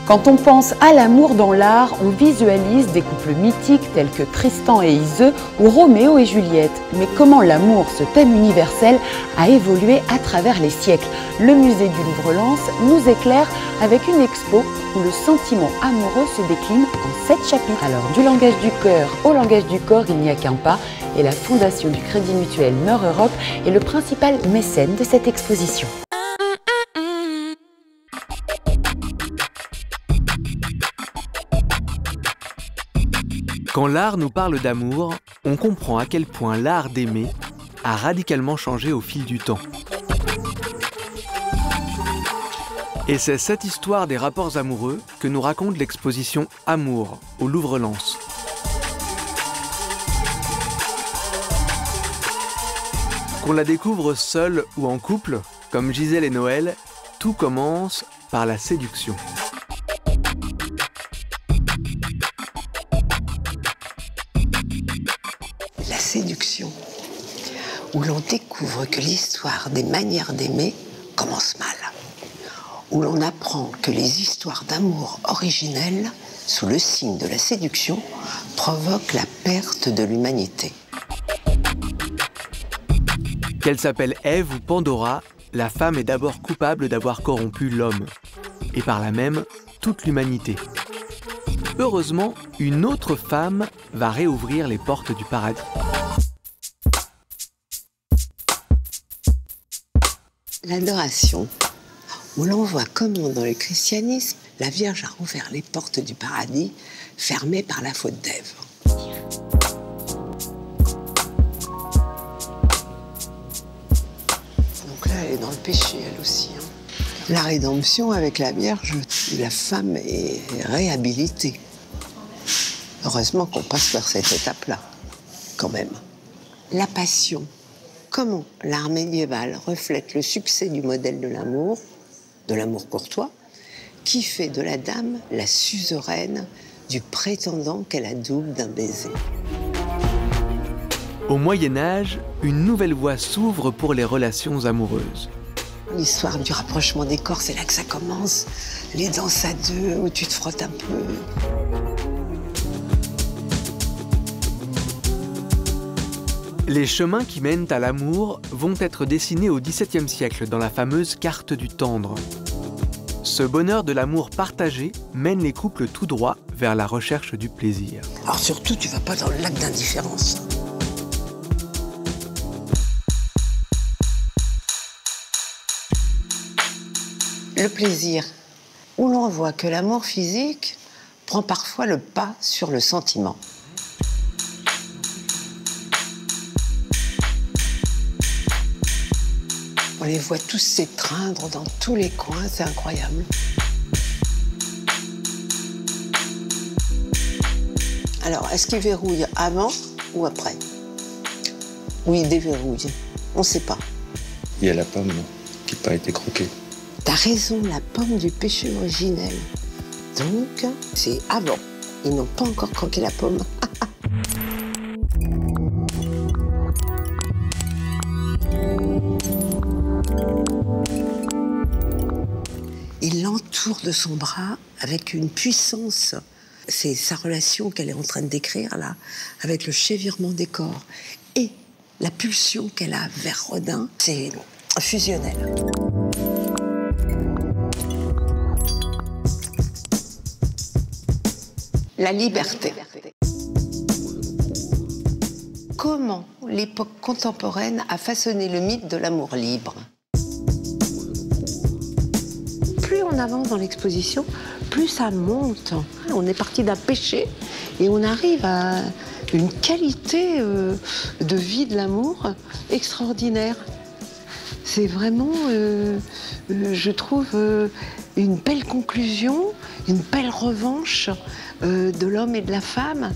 Quand on pense à l'amour dans l'art, on visualise des couples mythiques tels que Tristan et Iseux ou Roméo et Juliette. Mais comment l'amour, ce thème universel, a évolué à travers les siècles? Le musée du Louvre-Lens nous éclaire avec une expo où le sentiment amoureux se décline en 7 chapitres. Alors, du langage du cœur au langage du corps, il n'y a qu'un pas. Et la Fondation du Crédit Mutuel Nord-Europe est le principal mécène de cette exposition. Quand l'art nous parle d'amour, on comprend à quel point l'art d'aimer a radicalement changé au fil du temps. Et c'est cette histoire des rapports amoureux que nous raconte l'exposition Amour au Louvre-Lens. Qu'on la découvre seule ou en couple, comme Gisèle et Noël, tout commence par la séduction. La séduction, où l'on découvre que l'histoire des manières d'aimer commence mal, où l'on apprend que les histoires d'amour originelles, sous le signe de la séduction, provoquent la perte de l'humanité. Qu'elle s'appelle Ève ou Pandora, la femme est d'abord coupable d'avoir corrompu l'homme, et par là même toute l'humanité. Heureusement, une autre femme va réouvrir les portes du paradis. L'adoration, où l'on voit comment dans le christianisme, la Vierge a rouvert les portes du paradis, fermées par la faute d'Ève. Donc là, elle est dans le péché, elle aussi. La rédemption avec la Vierge, la femme est réhabilitée. Heureusement qu'on passe par cette étape-là, quand même. La passion. Comment l'art médiéval reflète le succès du modèle de l'amour courtois, qui fait de la dame la suzeraine du prétendant qu'elle adoube d'un baiser. Au Moyen-Âge, une nouvelle voie s'ouvre pour les relations amoureuses. L'histoire du rapprochement des corps, c'est là que ça commence. Les danses à deux, où tu te frottes un peu. Les chemins qui mènent à l'amour vont être dessinés au XVIIe siècle dans la fameuse carte du tendre. Ce bonheur de l'amour partagé mène les couples tout droit vers la recherche du plaisir. Alors surtout, tu vas pas dans le lac d'indifférence. Le plaisir, où l'on voit que l'amour physique prend parfois le pas sur le sentiment. On les voit tous s'étreindre dans tous les coins, c'est incroyable. Alors, est-ce qu'il verrouille avant ou après? Ou il déverrouille? On ne sait pas. Il y a la pomme qui n'a pas été croquée. T'as raison, la pomme du péché originel. Donc, c'est avant. Ils n'ont pas encore croqué la pomme. Il l'entoure de son bras avec une puissance. C'est sa relation qu'elle est en train de décrire là, avec le chavirement des corps et la pulsion qu'elle a vers Rodin. C'est fusionnel. La liberté. Comment l'époque contemporaine a façonné le mythe de l'amour libre? Plus on avance dans l'exposition, plus ça monte. On est parti d'un péché et on arrive à une qualité de vie de l'amour extraordinaire. C'est vraiment, je trouve, une belle conclusion, une belle revanche de l'homme et de la femme.